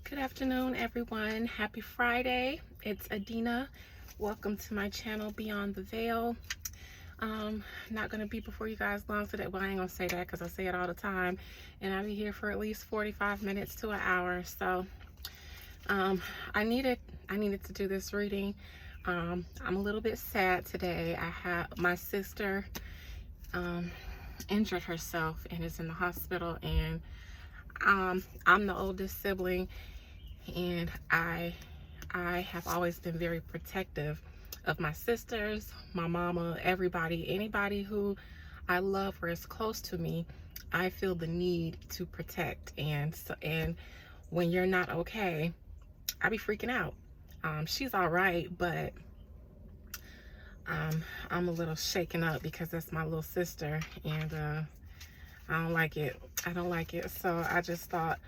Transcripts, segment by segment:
Good afternoon, everyone. Happy Friday. It's Adina. Welcome to my channel, Beyond the Veil. Not going to be before you guys long today. Well, I ain't going to say that because I say it all the time. And I'll be here for at least 45 minutes to an hour. So I needed to do this reading. I'm a little bit sad today. My sister injured herself and is in the hospital. And I'm the oldest sibling. And I have always been very protective of my sisters, my mama, anybody who I love or is close to me. I feel the need to protect, and when you're not okay, I be freaking out. She's all right, but I'm a little shaken up because that's my little sister, and I don't like it. So I just thought,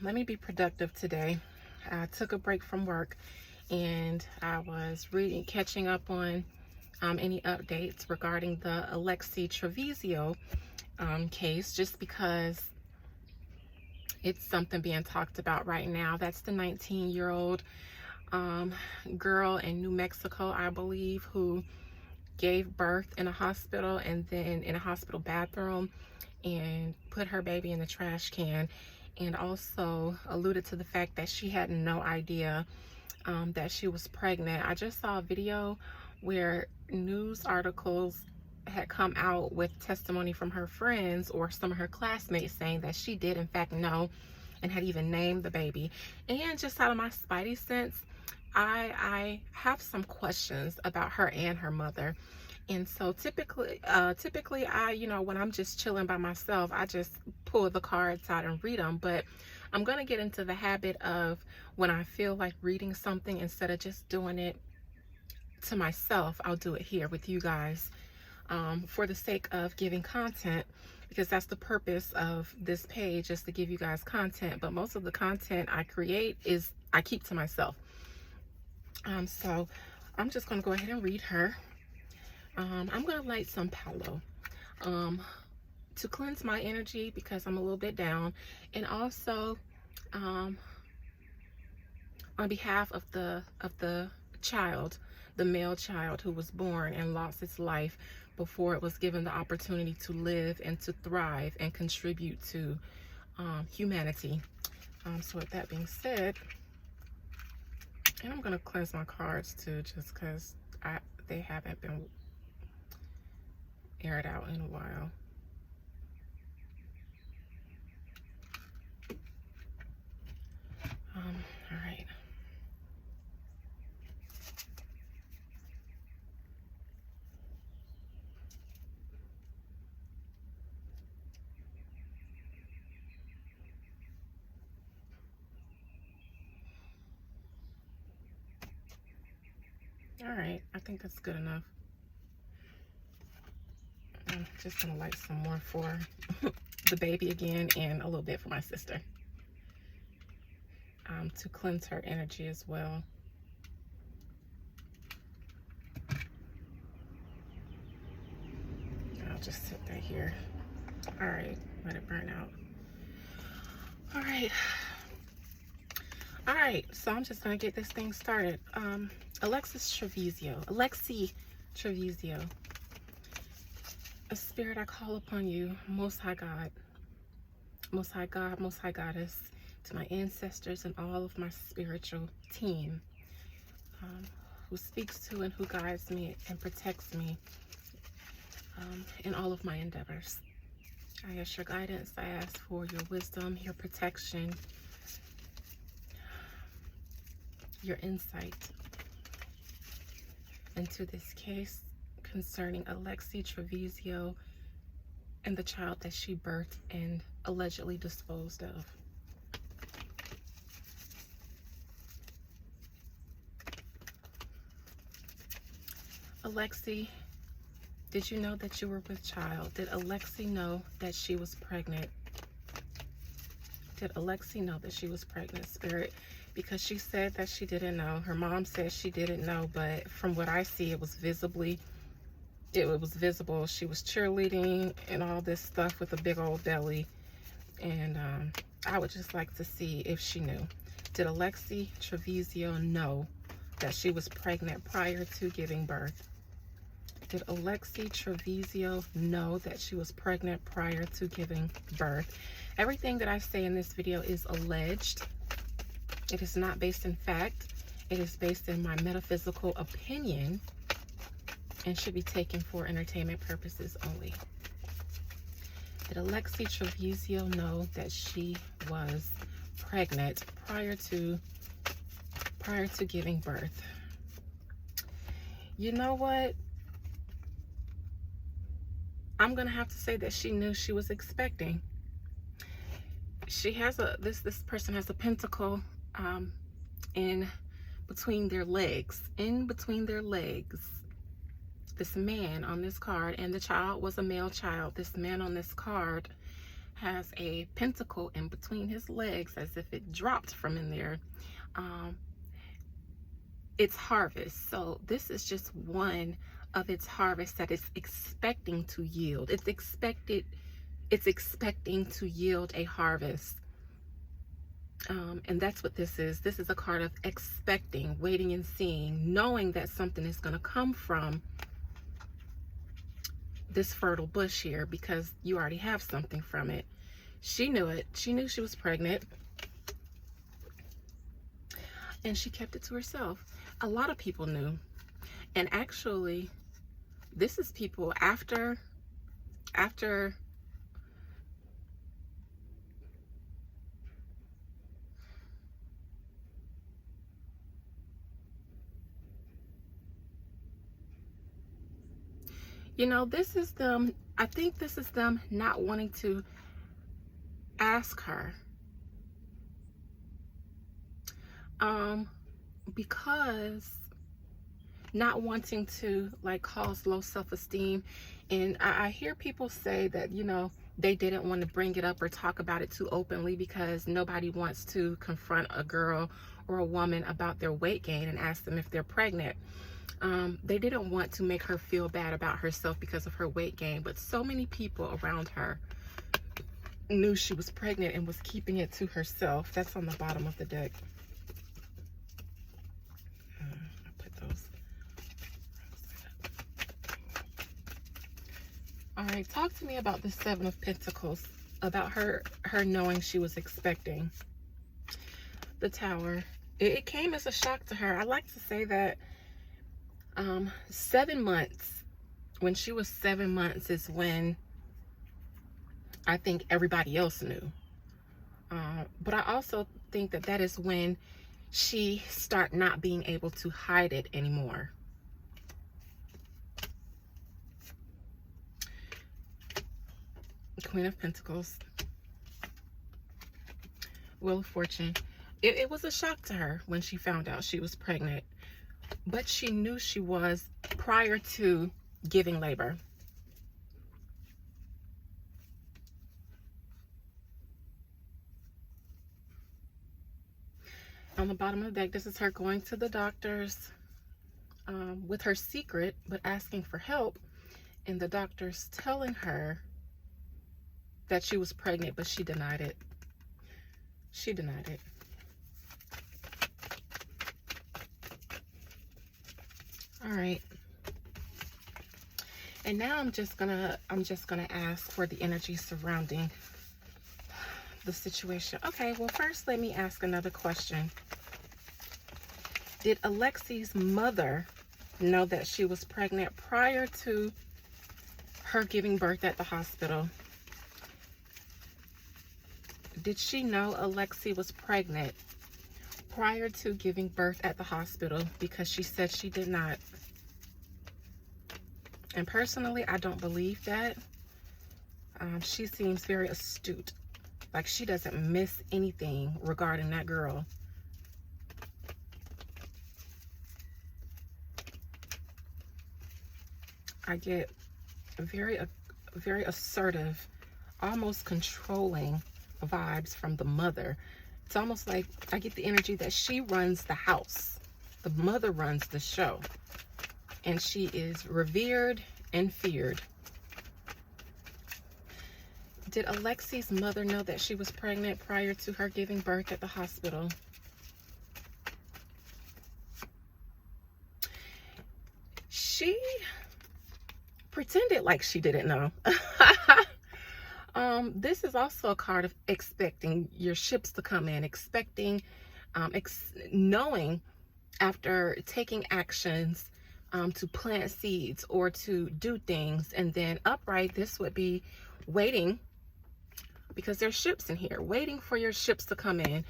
let me be productive today. I took a break from work and I was catching up on any updates regarding the Alexee Trevizo case, just because it's something being talked about right now. That's the 19-year-old girl in New Mexico, I believe, who gave birth in a hospital and then in a hospital bathroom and put her baby in the trash can, and also alluded to the fact that she had no idea that she was pregnant. I just saw a video where news articles had come out with testimony from her friends or some of her classmates saying that she did in fact know and had even named the baby. And just out of my spidey sense, I have some questions about her and her mother. And so typically when I'm just chilling by myself, I just pull the cards out and read them. But I'm going to get into the habit of, when I feel like reading something, instead of just doing it to myself, I'll do it here with you guys, for the sake of giving content, because that's the purpose of this page, is to give you guys content. But most of the content I create I keep to myself. So I'm just going to go ahead and read her. I'm going to light some Palo to cleanse my energy because I'm a little bit down, and also on behalf of the child, the male child who was born and lost its life before it was given the opportunity to live and to thrive and contribute to humanity. So with that being said, and I'm going to cleanse my cards too, just because they haven't been aired out in a while. All right. All right, I think that's good enough. I'm just gonna light some more for the baby again, and a little bit for my sister, to cleanse her energy as well. I'll just sit that here. All right, let it burn out. All right, so I'm just gonna get this thing started. Alexee Trevizo. A spirit, I call upon you, Most High God, Most High God, Most High Goddess, to my ancestors and all of my spiritual team, who speaks to and who guides me and protects me in all of my endeavors. I ask your guidance. I ask for your wisdom, your protection, your insight into this case concerning Alexee Trevizo and the child that she birthed and allegedly disposed of. Alexee, did you know that you were with child? Did Alexee know that she was pregnant? Did Alexee know that she was pregnant, Spirit? Because she said that she didn't know. Her mom said she didn't know, but from what I see, it was visible. She was cheerleading and all this stuff with a big old belly. And I would just like to see if she knew. Did Alexee Trevizo know that she was pregnant prior to giving birth? Did Alexee Trevizo know that she was pregnant prior to giving birth? Everything that I say in this video is alleged. It is not based in fact. It is based in my metaphysical opinion and should be taken for entertainment purposes only. Did Alexee Trevizo know that she was pregnant prior to giving birth? You know what? I'm gonna have to say that she knew she was expecting. She has this person has a pentacle in between their legs. This man on this card, and the child was a male child. This man on this card has a pentacle in between his legs as if it dropped from in there. It's harvest. So this is just one of its harvest that it's expecting to yield. It's expecting to yield a harvest. And that's what this is. This is a card of expecting, waiting and seeing, knowing that something is going to come from this fertile bush here because you already have something from it. She knew it. She knew she was pregnant. And she kept it to herself. A lot of people knew. And actually, this is people after you know, this is them. I think this is them not wanting to ask her. Because not wanting to like cause low self-esteem. And I hear people say that, you know, they didn't want to bring it up or talk about it too openly because nobody wants to confront a girl or a woman about their weight gain and ask them if they're pregnant. They didn't want to make her feel bad about herself because of her weight gain, but so many people around her knew she was pregnant and was keeping it to herself. That's on the bottom of the deck. I'll put those. All right, talk to me about the Seven of Pentacles, about her knowing she was expecting. The Tower. It came as a shock to her. I like to say that 7 months, when she was 7 months is when I think everybody else knew. But I also think that that is when she started not being able to hide it anymore. Queen of Pentacles. Wheel of Fortune. It was a shock to her when she found out she was pregnant. But she knew she was prior to giving labor. On the bottom of the deck, this is her going to the doctors with her secret, but asking for help. And the doctors telling her that she was pregnant, but she denied it. She denied it. All right. And now I'm just gonna ask for the energy surrounding the situation. Okay, well, first let me ask another question. Did Alexee's mother know that she was pregnant prior to her giving birth at the hospital? Did she know Alexee was pregnant prior to giving birth at the hospital? Because she said she did not. And personally, I don't believe that. She seems very astute. Like she doesn't miss anything regarding that girl. I get very assertive, almost controlling vibes from the mother. It's almost like I get the energy that she runs the house. The mother runs the show. And she is revered and feared. Did Alexee's mother know that she was pregnant prior to her giving birth at the hospital? She pretended like she didn't know. This is also a card of expecting your ships to come in, expecting, knowing after taking actions to plant seeds or to do things. And then upright, this would be waiting, because there's ships in here, waiting for your ships to come in.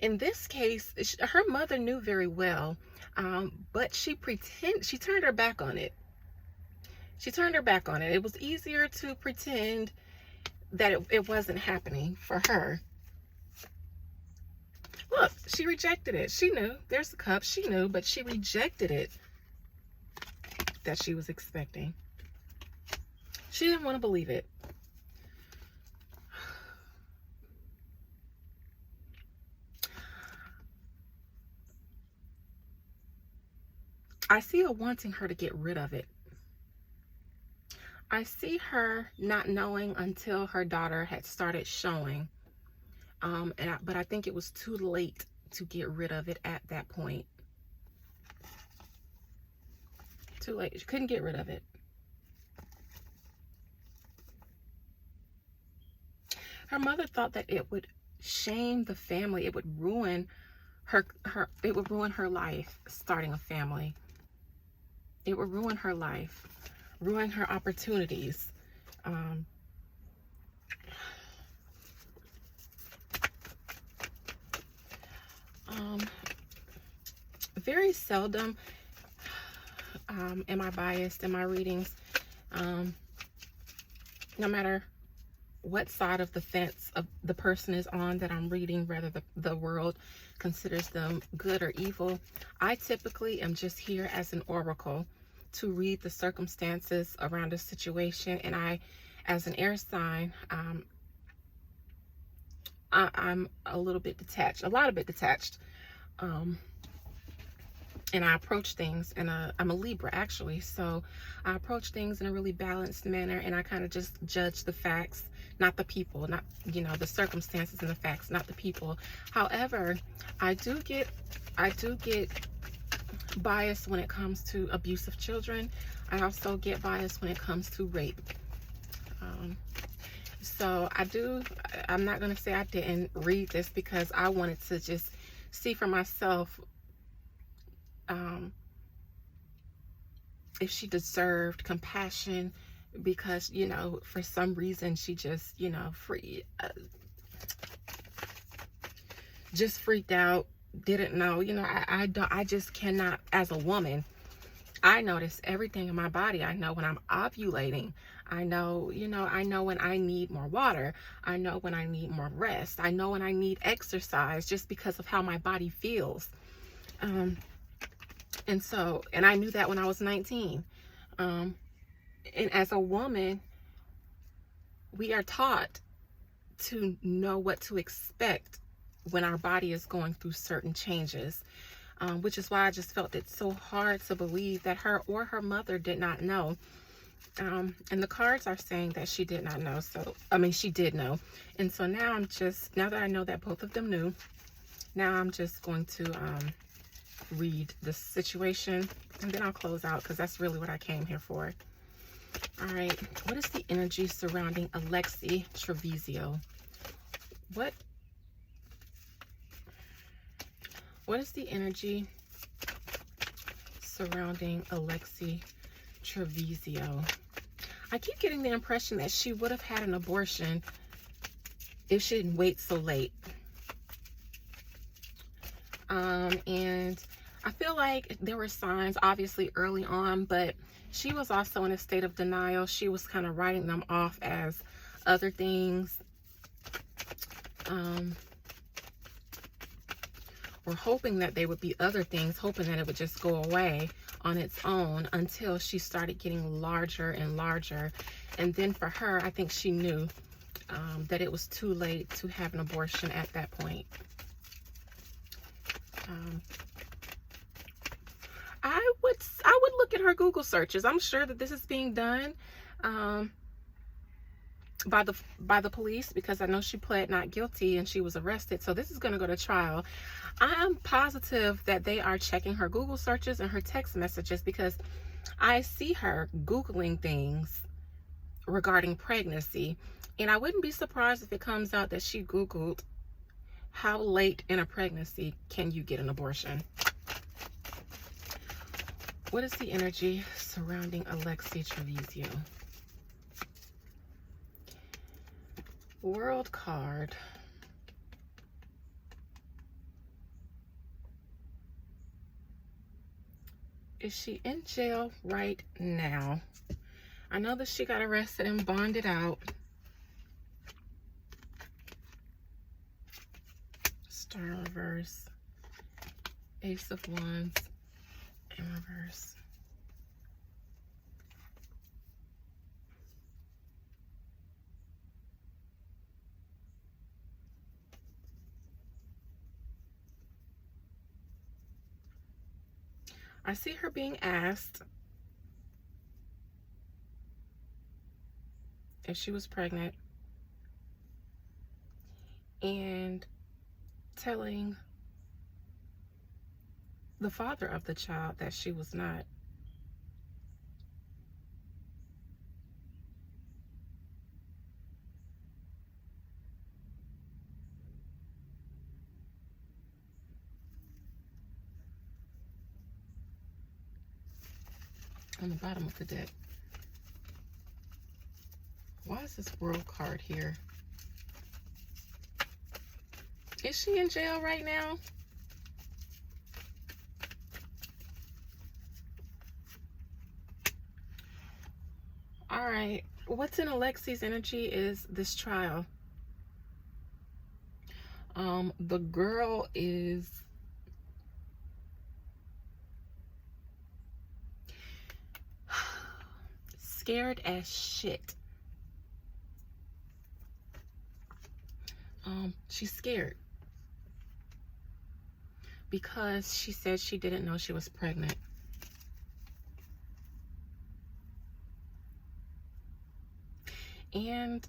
In this case, her mother knew very well, but she turned her back on it. She turned her back on it. It was easier to pretend that it wasn't happening for her. Look, she rejected it. She knew. There's the cup. She knew, but she rejected it that she was expecting. She didn't want to believe it. I see her wanting her to get rid of it. I see her not knowing until her daughter had started showing. But I think it was too late to get rid of it at that point. Too late. She couldn't get rid of it. Her mother thought that it would shame the family. It would ruin it would ruin her life starting a family. It would ruin her life, ruin her opportunities. Very seldom am I biased in my readings. No matter what side of the fence of the person is on that I'm reading, whether the world considers them good or evil, I typically am just here as an oracle to read the circumstances around a situation. And I, as an air sign, I'm a little bit detached, a lot bit detached. And I approach things, and I'm a Libra actually, so I approach things in a really balanced manner, and I kind of just judge the facts, not the people, not, you know, the circumstances and the facts, not the people. However, I do get bias when it comes to abuse of children. I also get bias when it comes to rape. So I'm not going to say I didn't read this because I wanted to just see for myself if she deserved compassion, because, you know, for some reason she just, you know, just freaked out, didn't know, you know. I just cannot, as a woman, I notice everything in my body. I know when I'm ovulating. I know, you know, I know when I need more water. I know when I need more rest. I know when I need exercise, just because of how my body feels. And I knew that when I was 19. And as a woman, we are taught to know what to expect when our body is going through certain changes, which is why I just felt it so hard to believe that her or her mother did not know. And the cards are saying that she did not know. So, I mean, she did know. And so now now that I know that both of them knew, now I'm just going to read the situation, and then I'll close out, because that's really what I came here for. All right, what is the energy surrounding Alexee Trevizo? What is the energy surrounding Alexee Trevizo? I keep getting the impression that she would have had an abortion if she didn't wait so late. And I feel like there were signs, obviously, early on, but she was also in a state of denial. She was kind of writing them off as other things, or hoping that they would be other things, hoping that it would just go away on its own, until she started getting larger and larger. And then for her, I think she knew that it was too late to have an abortion at that point. I would look at her Google searches. I'm sure that this is being done. by the police, because I know she pled not guilty and she was arrested. So this is going to go to trial. I'm positive that they are checking her Google searches and her text messages, because I see her Googling things regarding pregnancy. And I wouldn't be surprised if it comes out that she Googled, how late in a pregnancy can you get an abortion? What is the energy surrounding Alexee Trevizo? World card. Is she in jail right now? I know that she got arrested and bonded out. Star in reverse. Ace of Wands in reverse. I see her being asked if she was pregnant and telling the father of the child that she was not. On the bottom of the deck. Why is this world card here? Is she in jail right now? All right. What's in Alexee's energy is this trial. The girl is scared as shit. She's scared because she said she didn't know she was pregnant. And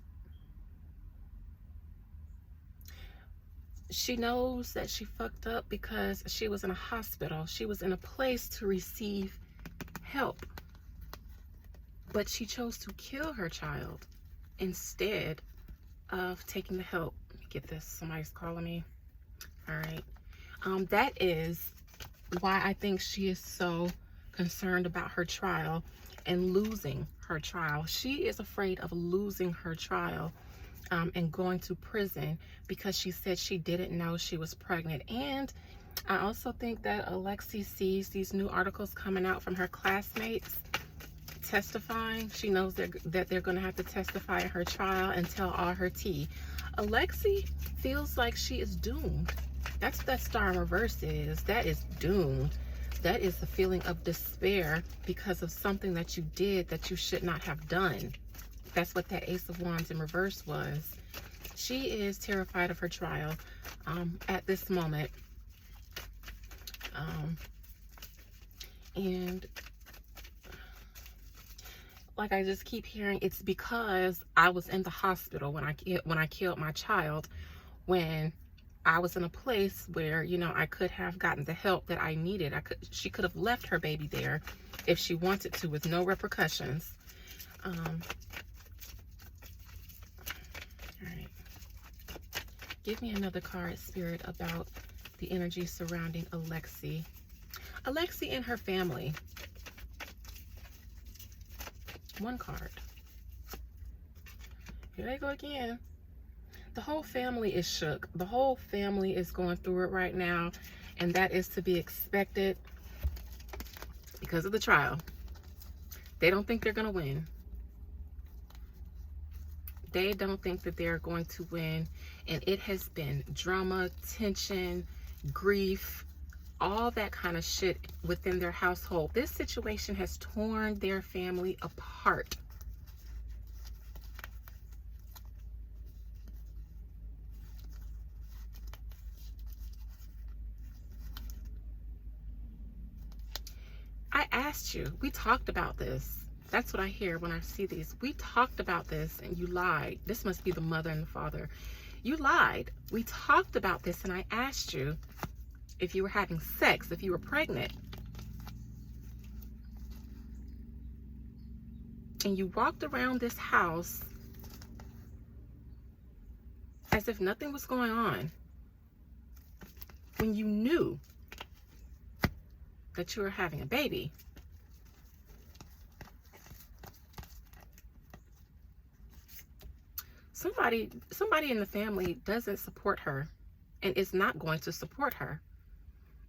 she knows that she fucked up because she was in a hospital. She was in a place to receive help. But she chose to kill her child instead of taking the help. Let me get this. Somebody's calling me. All right. That is why I think she is so concerned about her trial and losing her trial. She is afraid of losing her trial and going to prison because she said she didn't know she was pregnant. And I also think that Alexee sees these new articles coming out from her classmates testifying. She knows that they're going to have to testify in her trial and tell all her tea. Alexee feels like she is doomed. That's what that star in reverse is. That is doomed. That is the feeling of despair because of something that you did that you should not have done. That's what that Ace of Wands in reverse was. She is terrified of her trial at this moment. And like I just keep hearing, it's because I was in the hospital when I killed my child, when I was in a place where, you know, I could have gotten the help that I needed. She could have left her baby there if she wanted to with no repercussions. All right. Give me another card, Spirit, about the energy surrounding Alexee. Alexee and her family. One card. Here they go again. The whole family is shook. The whole family is going through it right now, and that is to be expected because of the trial. They don't think they're going to win. They don't think that they're going to win, and it has been drama, tension, grief, all that kind of shit within their household. This situation has torn their family apart. I asked you, we talked about this That's what I hear when I see these. We talked about this and you lied. This must be the mother and the father. You lied. We talked about this and I asked you if you were having sex, if you were pregnant. And you walked around this house as if nothing was going on when you knew that you were having a baby. Somebody in the family doesn't support her and is not going to support her.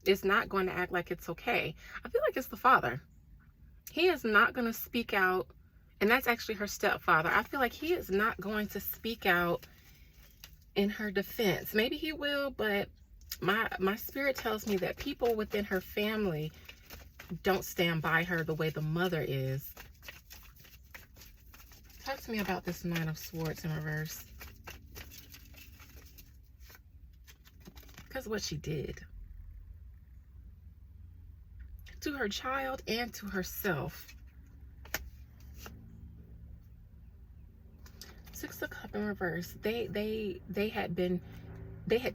Is not going to act like it's okay. I feel like it's the father. He is not going to speak out, and that's actually her stepfather. I feel like he is not going to speak out in her defense. Maybe he will, but my spirit tells me that people within her family don't stand by her the way the mother is. Talk to me about this Nine of Swords in reverse. Because what she did to her child and to herself. Six of Cups in reverse. They had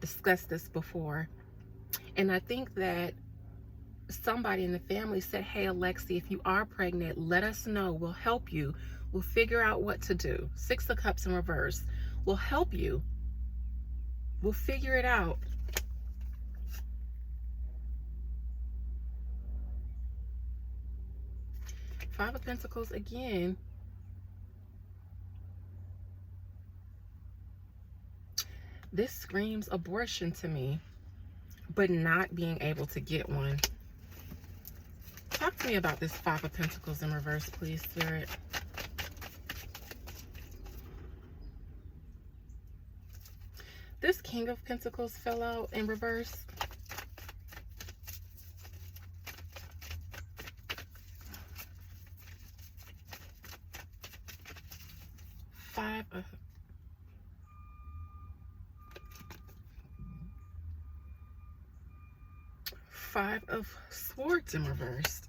discussed this before. And I think that somebody in the family said, hey, Alexee, if you are pregnant, let us know. We'll help you. We'll figure out what to do. Six of Cups in reverse. We'll help you. We'll figure it out. Five of Pentacles again. This screams abortion to me, but not being able to get one. Talk to me about this Five of Pentacles in reverse, please, Spirit. This King of Pentacles fell out in reverse. Five of Swords in reverse.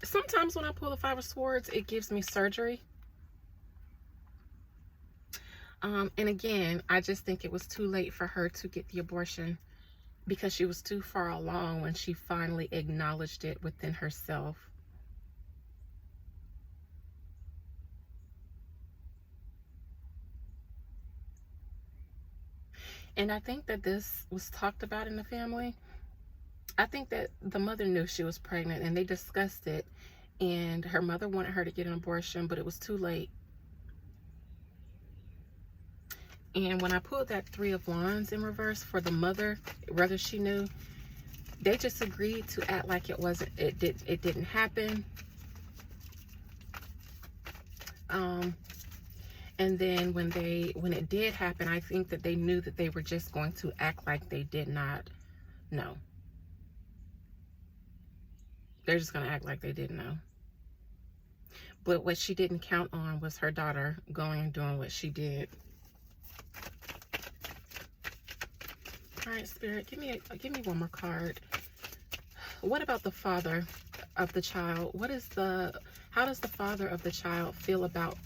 Sometimes when I pull the Five of Swords, it gives me surgery. And again, I just think it was too late for her to get the abortion because she was too far along when she finally acknowledged it within herself. And I think that this was talked about in the family. I think that the mother knew she was pregnant and they discussed it, and her mother wanted her to get an abortion, but it was too late. And when I pulled that Three of Wands in reverse for the mother, whether she knew, they just agreed to act like it wasn't, it didn't happen. And then when it did happen, I think that they knew that they were just going to act like they did not know. They're just going to act like they didn't know. But what she didn't count on was her daughter going and doing what she did. All right, Spirit, give me one more card. What about the father of the child? How does the father of the child feel about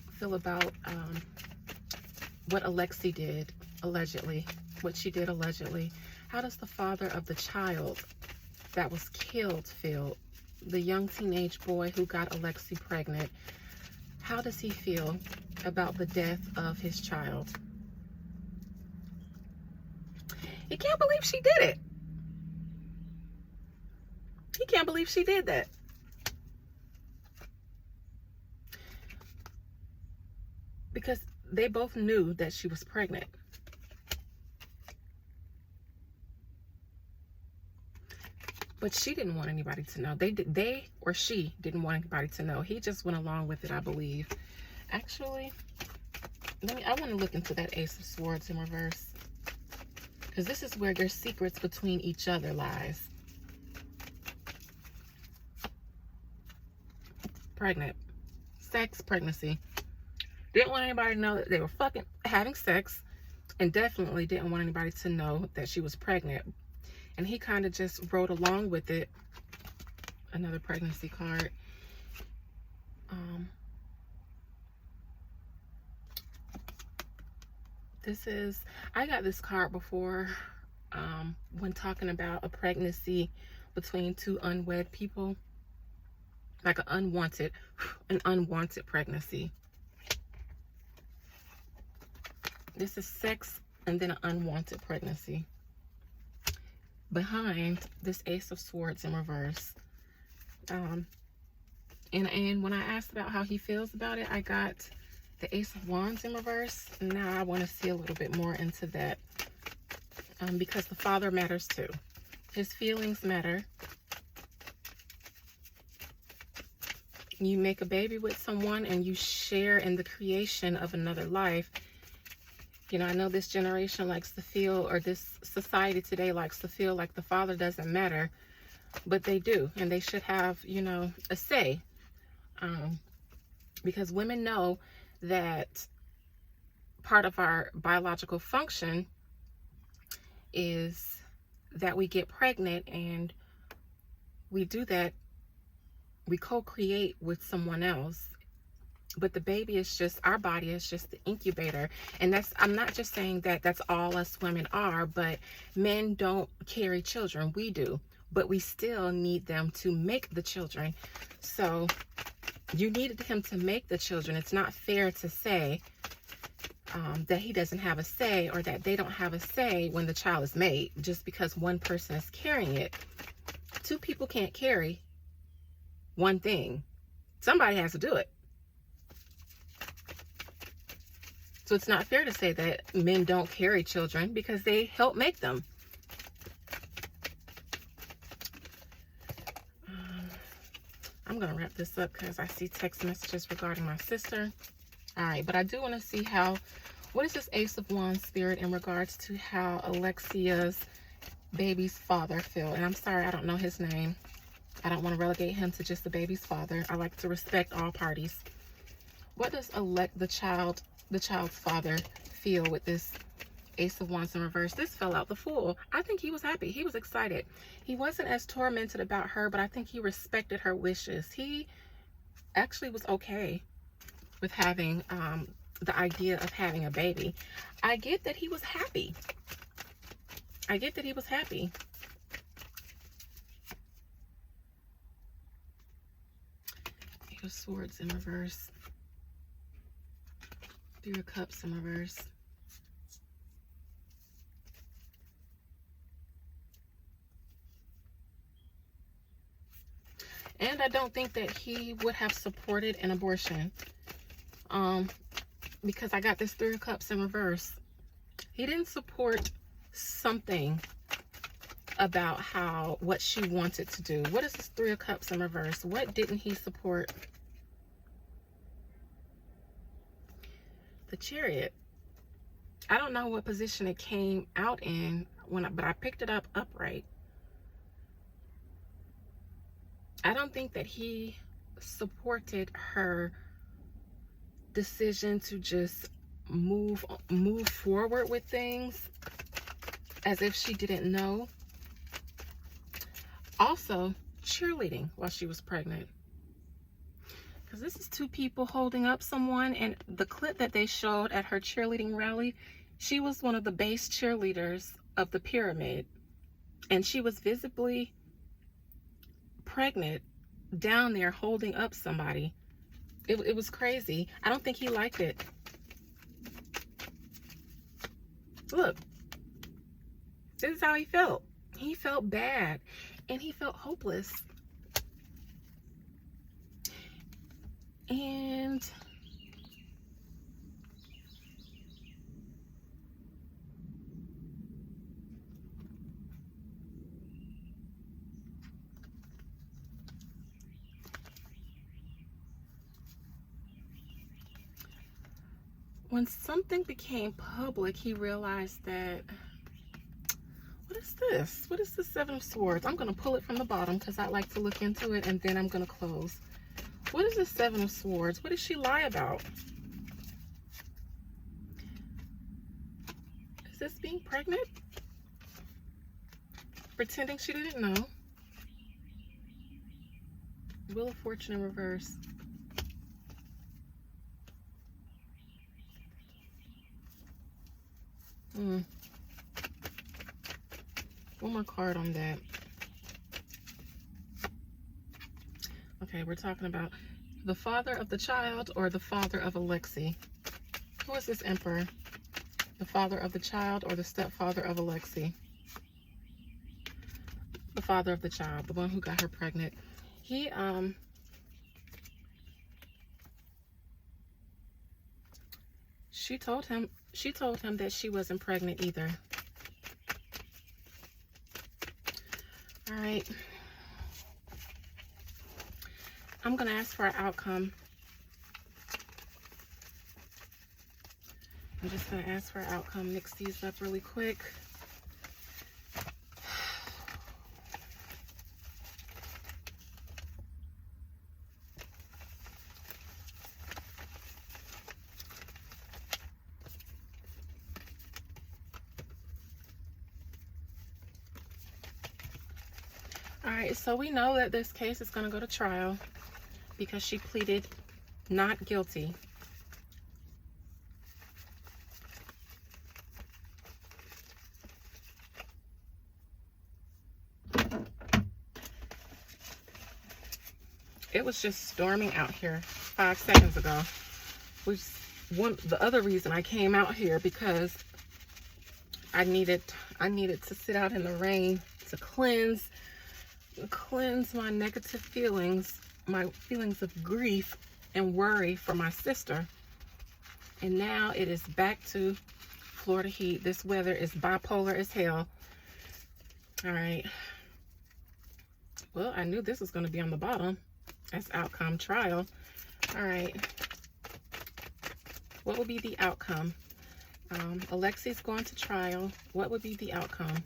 what Alexee did allegedly, what she did allegedly? How does the father of the child that was killed feel? The young teenage boy who got Alexee pregnant. How does he feel about the death of his child? He can't believe she did it. He can't believe she did that. Because they both knew that she was pregnant. But she didn't want anybody to know. They or she didn't want anybody to know. He just went along with it, I believe. Actually, I want to look into that Ace of Swords in reverse. Because this is where their secrets between each other lies. Pregnant. Sex, pregnancy. Didn't want anybody to know that they were fucking having sex. And definitely didn't want anybody to know that she was pregnant. And he kind of just rode along with it. Another pregnancy card. I got this card before when talking about a pregnancy between two unwed people, like an unwanted pregnancy. This is sex and then an unwanted pregnancy. Behind this Ace of Swords in reverse. And when I asked about how he feels about it, I got the Ace of Wands in reverse. Now I want to see a little bit more into that. Because the father matters too. His feelings matter. You make a baby with someone and you share in the creation of another life. You know, I know this generation likes to feel, or this society today likes to feel like the father doesn't matter, but they do, and they should have, you know, a say. Because women know that part of our biological function is that we get pregnant, and we do that, we co-create with someone else. But the baby is just, our body is just the incubator. And that's, I'm not just saying that that's all us women are, but men don't carry children. We do, but we still need them to make the children. So you needed him to make the children. It's not fair to say that he doesn't have a say, or that they don't have a say when the child is made, just because one person is carrying it. Two people can't carry one thing. Somebody has to do it. So it's not fair to say that men don't carry children, because they help make them. I'm going to wrap this up because I see text messages regarding my sister. All right, but I do want to see what is this Ace of Wands spirit in regards to how Alexea's baby's father feel? And I'm sorry, I don't know his name. I don't want to relegate him to just the baby's father. I like to respect all parties. What does the child's father feel with this Ace of Wands in reverse? This fell out the Fool. I think he was happy. He was excited. He wasn't as tormented about her, but I think he respected her wishes. He actually was okay with having the idea of having a baby. I get that he was happy. I get that he was happy. Eight of Swords in reverse. Three of Cups in reverse. And I don't think that he would have supported an abortion. Because I got this Three of Cups in reverse. He didn't support something about what she wanted to do. What is this Three of Cups in reverse? What didn't he support? The Chariot. I don't know what position it came out in but I picked it up upright. I don't think that he supported her decision to just move forward with things as if she didn't know. Also, cheerleading while she was pregnant. Because this is two people holding up someone, and the clip that they showed at her cheerleading rally, she was one of the base cheerleaders of the pyramid, and she was visibly pregnant down there holding up somebody. It was crazy. I don't think he liked it. Look, this is how he felt. He felt bad, and he felt hopeless. And when something became public, he realized that, what is this? What is the Seven of Swords? I'm going to pull it from the bottom because I like to look into it, and then I'm going to close. What is the Seven of Swords? What did she lie about? Is this being pregnant? Pretending she didn't know. Wheel of Fortune in reverse. One more card on that. Okay, we're talking about the father of the child or the father of Alexee. Who is this Emperor? The father of the child or the stepfather of Alexee? The father of the child, the one who got her pregnant. She told him that she wasn't pregnant either. All right. I'm going to ask for an outcome. I'm just going to ask for an outcome. Mix these up really quick. All right, so we know that this case is going to go to trial because she pleaded not guilty. It was just storming out here 5 seconds ago. The other reason I came out here because I needed to sit out in the rain to cleanse my negative feelings, my feelings of grief and worry for my sister. And now it is back to Florida heat. This weather is bipolar as hell. All right. Well, I knew this was going to be on the bottom. That's outcome trial. All right. What will be the outcome? Alexee's going to trial. What would be the outcome?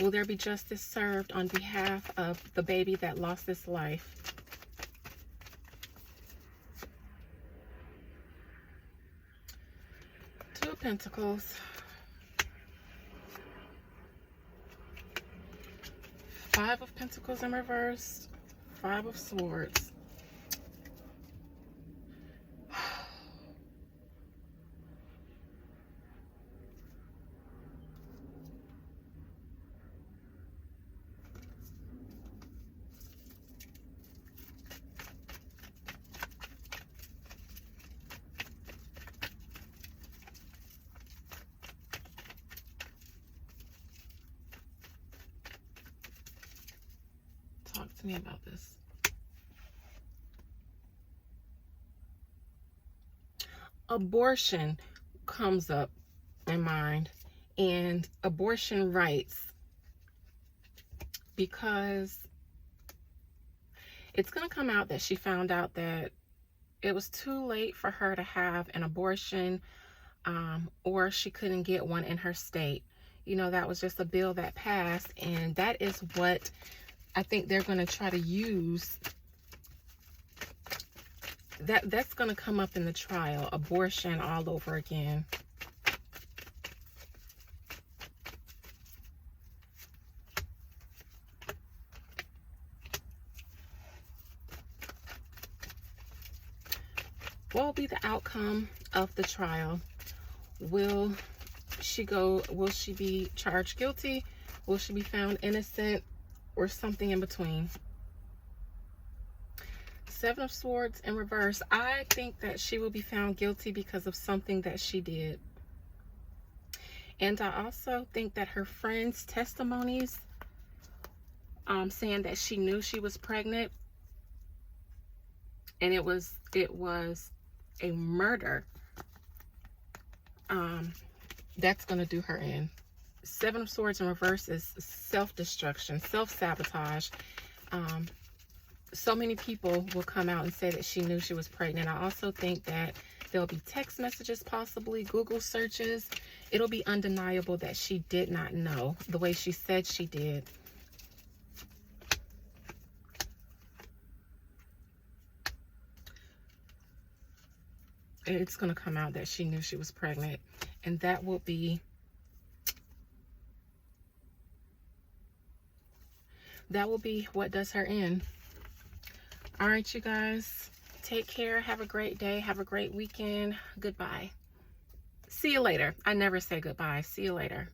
Will there be justice served on behalf of the baby that lost its life? Two of Pentacles. 5 of Pentacles in reverse. 5 of Swords. Talk to me about this. Abortion comes up in mind, and abortion rights, because it's going to come out that she found out that it was too late for her to have an abortion, or she couldn't get one in her state. You know, that was just a bill that passed, and that is what I think they're going to try to use. That's going to come up in the trial. Abortion all over again. What will be the outcome of the trial? Will she be charged guilty? Will she be found innocent, or something in between? 7 of Swords in reverse. I think that she will be found guilty because of something that she did. And I also think that her friends' testimonies, saying that she knew she was pregnant, and it was a murder, that's going to do her in. 7 of Swords in reverse is self-destruction, self-sabotage. So many people will come out and say that she knew she was pregnant. I also think that there'll be text messages, possibly Google searches. It'll be undeniable that she did not know the way she said she did. And it's going to come out that she knew she was pregnant. And that will be what does her in. All right, you guys, take care. Have a great day. Have a great weekend. Goodbye. See you later. I never say goodbye. See you later.